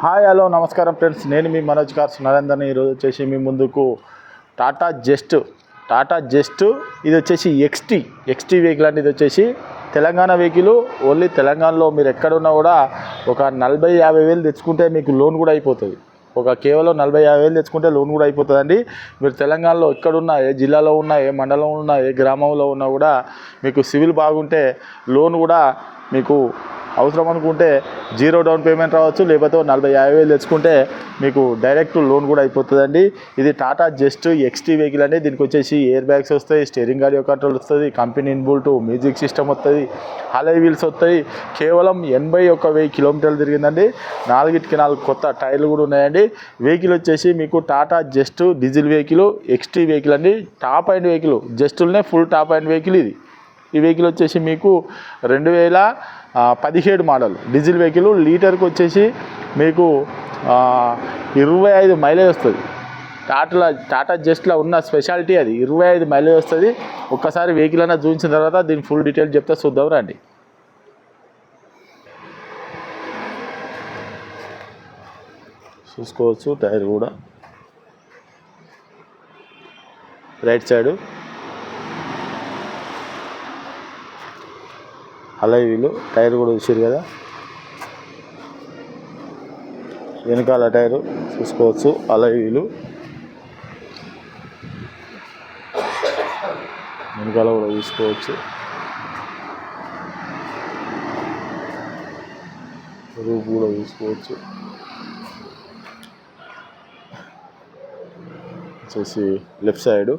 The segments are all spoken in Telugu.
హాయ్ హలో నమస్కారం ఫ్రెండ్స్, నేను మీ మనోజ్ కార్స్ నరేందర్ని. ఈరోజు వచ్చేసి మీ ముందుకు టాటా జస్ట్ ఇది వచ్చేసి ఎక్స్టీ వెహికల్ అండి. ఇది వచ్చేసి తెలంగాణ వెహికల్. ఓన్లీ తెలంగాణలో మీరు ఎక్కడున్నా కూడా ఒక 40-50 వేలు తెచ్చుకుంటే మీకు లోన్ కూడా అయిపోతుంది. కేవలం 40-50 వేలు తెచ్చుకుంటే లోన్ కూడా అయిపోతుందండి. మీరు తెలంగాణలో ఎక్కడున్నా, ఏ జిల్లాలో ఉన్నా, ఏ మండలంలో ఉన్నా, ఏ గ్రామంలో ఉన్నా కూడా మీకు సివిల్ బాగుంటే లోన్ కూడా మీకు అవసరం అనుకుంటే 0 డౌన్ పేమెంట్ రావచ్చు, లేకపోతే 40-50 వేలు తెచ్చుకుంటే మీకు డైరెక్ట్ లోన్ కూడా అయిపోతుందండి. ఇది టాటా జస్ట్ ఎక్స్టీ వెహికల్ అండి. దీనికి వచ్చేసి ఎయిర్ బ్యాగ్స్ వస్తాయి, స్టీరింగ్ ఆడియో కంట్రోల్ వస్తుంది, కంపెనీ ఇన్బుల్ట్ మ్యూజిక్ సిస్టమ్ వస్తుంది, అలాయ్ వీల్స్ వస్తాయి. కేవలం 81,000 కిలోమీటర్లు తిరిగిందండి. 4 కొత్త టైర్లు కూడా ఉన్నాయండి. వెహికల్ వచ్చేసి మీకు Tata just diesel vehicle, XT vehicle అండి. టాప్ అండ్ వెహికల్, జస్ట్లోనే ఫుల్ టాప్ అండ్ వెహికల్ ఇది. ఈ వెహికల్ వచ్చేసి మీకు 2017 మోడల్ డీజిల్ వెహికల్. లీటర్కి వచ్చేసి మీకు 25 మైలేజ్ వస్తుంది. టాటా జస్ట్లో ఉన్న స్పెషాలిటీ అది, 25 మైలేజ్ వస్తుంది. ఒక్కసారి వెహికల్ అన్న చూపించిన తర్వాత దీని ఫుల్ డీటెయిల్ చెప్తే చూద్దాం రండి. చూసుకోవచ్చు టైర్ కూడా రైట్ సైడు అలాయ్ వీలు, టైర్ కూడా చూసారు కదా. వెనకాల టైరు చూసుకోవచ్చు, అలాయ్ వీలు, వెనకాల కూడా చూసుకోవచ్చు. రూఫ్ కూడా చూసుకోవచ్చు. వచ్చేసి లెఫ్ట్ సైడు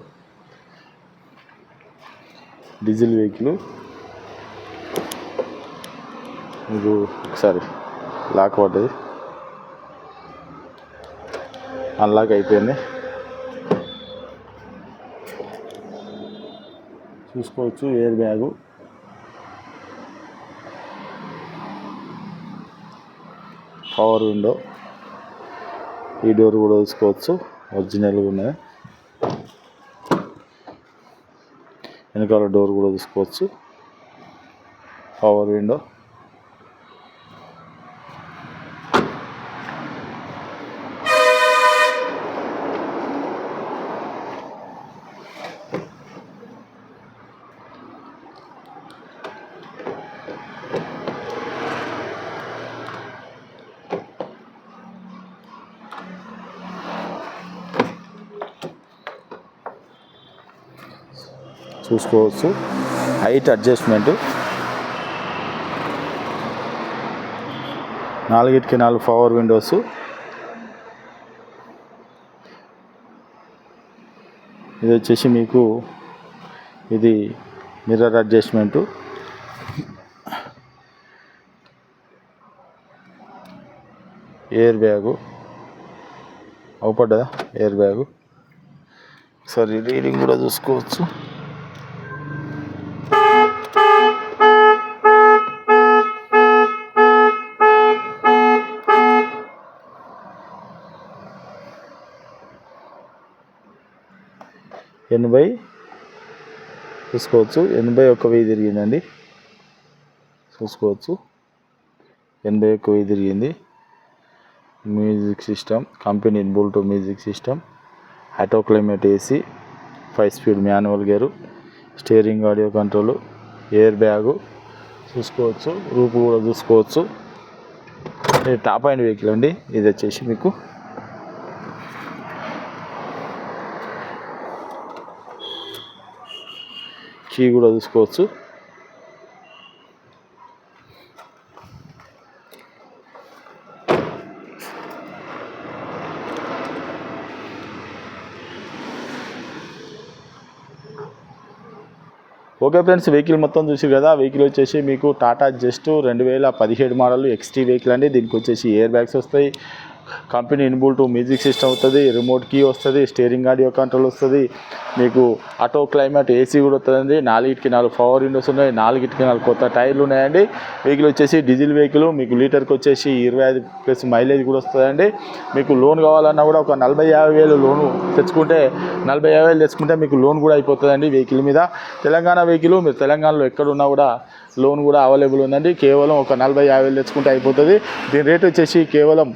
డీజిల్ వెహికల్. మీకు ఒకసారి లాక్ పడ్డది, అన్లాక్ అయిపోయింది. చూసుకోవచ్చు ఎయిర్ బ్యాగు, పవర్ విండో, ఈ డోర్ కూడా చూసుకోవచ్చు, ఒరిజినల్గా ఉన్నాయి. వెనకాల డోర్ కూడా చూసుకోవచ్చు, పవర్ విండో. చూసుకోవచ్చు హైట్ అడ్జస్ట్మెంటు, 4 పవర్ విండోస్. ఇది వచ్చేసి మీకు ఇది మిర్రర్ అడ్జస్ట్మెంటు. ఎయిర్ బ్యాగు అవుపడ్డా, ఎయిర్ బ్యాగు. ఒకసారి రీడింగ్ కూడా చూసుకోవచ్చు. చూసుకోవచ్చు 81,000 తిరిగిందండి. చూసుకోవచ్చు 81,000 తిరిగింది. Music system, company inbuilt music system, auto climate AC, 5 speed manual gear, steering audio control, air bag చూసుకోవచ్చు. రూపు కూడా చూసుకోవచ్చు. ఇది టాప్ అండ్ వెహికల్ అండి. ఇది వచ్చేసి మీకు కీ కూడా చూసుకోవచ్చు. ఓకే ఫ్రెండ్స్, వెహికల్ మొత్తం చూసి కదా. వెహికల్ వచ్చేసి మీకు టాటా జస్ట్ 2017 మోడల్ ఎక్స్టీ వెహికల్ అండి. దీనికి వచ్చేసి ఎయిర్ బ్యాగ్స్ వస్తాయి, కంపెనీ ఇన్బుల్ట్ మ్యూజిక్ సిస్టమ్ వస్తుంది, రిమోట్ కీ వస్తుంది, స్టీరింగ్ ఆడియో కంట్రోల్ వస్తుంది, మీకు ఆటో క్లైమేట్ ఏసీ కూడా వస్తుందండి. 4 పవర్ విండోస్ ఉన్నాయి, 4 కొత్త టైర్లు ఉన్నాయండి. వెహికల్ వచ్చేసి డీజిల్ వెహికల్. మీకు లీటర్కి వచ్చేసి 25+ మైలేజ్ కూడా వస్తుందండి. మీకు లోన్ కావాలన్నా కూడా ఒక 40-50 వేలు లోను తెచ్చుకుంటే 40-50 వేలు తెచ్చుకుంటే మీకు లోన్ కూడా అయిపోతుందండి వెహికల్ మీద. తెలంగాణ వెహికల్, మీరు తెలంగాణలో ఎక్కడున్నా కూడా లోన్ కూడా అవైలబుల్ ఉందండి. కేవలం ఒక 40-50 వేలు తెచ్చుకుంటే అయిపోతుంది. దీని రేట్ వచ్చేసి కేవలం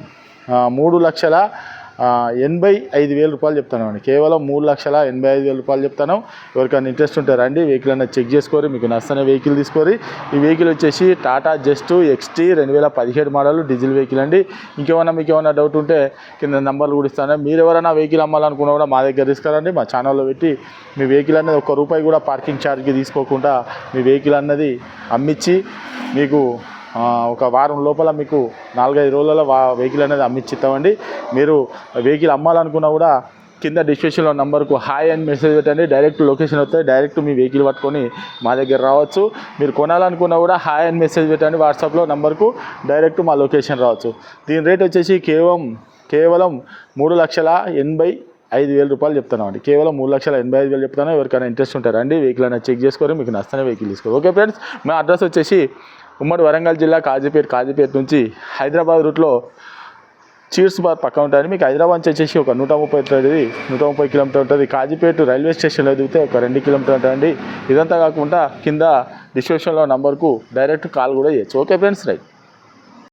3,85,000 రూపాయలు చెప్తాను అండి. కేవలం 3,85,000 రూపాయలు చెప్తాను. ఎవరికైనా ఇంట్రెస్ట్ ఉంటే రండి, వెహికల్ అనేది చెక్ చేసుకోరి, మీకు నచ్చని వెహికల్ తీసుకోరి. ఈ వెహికల్ వచ్చేసి Tata just ఎక్స్టీ 2017 model diesel vehicle అండి. మీకు ఏమైనా డౌట్ ఉంటే కింద నెంబర్లు కూడా ఇస్తాను. మీరు ఎవరైనా వెహికల్ అమ్మాలనుకున్నా కూడా మా దగ్గర తీసుకురండి, మా ఛానల్లో పెట్టి మీ వెహికల్ అనేది ₹1 కూడా పార్కింగ్ ఛార్జ్కి తీసుకోకుండా మీ వెహికల్ అన్నది అమ్మించి మీకు ఒక వారం లోపల మీకు 4-5 రోజులలో వెహికల్ అనేది అమ్మిచ్చిస్తామండి. మీరు వెహికల్ అమ్మాలనుకున్నా కూడా కింద డిస్క్రిప్షన్లో నంబర్కు హాయ్ అని మెసేజ్ పెట్టండి, డైరెక్ట్ లొకేషన్ వస్తుంది, డైరెక్ట్ మీ వెహికల్ పట్టుకొని మా దగ్గర రావచ్చు. మీరు కొనాలనుకున్నా కూడా హాయ్ అని మెసేజ్ పెట్టండి, వాట్సాప్లో నంబర్కు డైరెక్ట్ మా లొకేషన్ రావచ్చు. దీని రేట్ వచ్చేసి కేవలం 3,85,000 రూపాయలు చెప్తున్నాం అండి. కేవలం 3,85,000 చెప్తాను. ఎవరికైనా ఇంట్రెస్ట్ ఉంటారండి, వెహికల్ అనేది చెక్ చేసుకొని మీకు నచ్చని వెహికల్ తీసుకోవాలి. ఓకే ఫ్రెండ్స్, మా అడ్రస్ వచ్చేసి ఉమ్మడి వరంగల్ జిల్లా కాజీపేట నుంచి హైదరాబాద్ రూట్లో చీర్స్ బార్ పక్కన ఉంటుంది. మీకు హైదరాబాద్ నుంచి వచ్చేసి ఒక 130 కిలోమీటర్ ఉంటుంది. కాజీపేట రైల్వే స్టేషన్లో దిగితే ఒక 2 కిలోమీటర్ ఉంటుందండి. ఇదంతా కాకుండా కింద డిస్క్రిప్షన్లో నంబర్కు డైరెక్ట్ కాల్ కూడా చేయొచ్చు. Okay friends, right.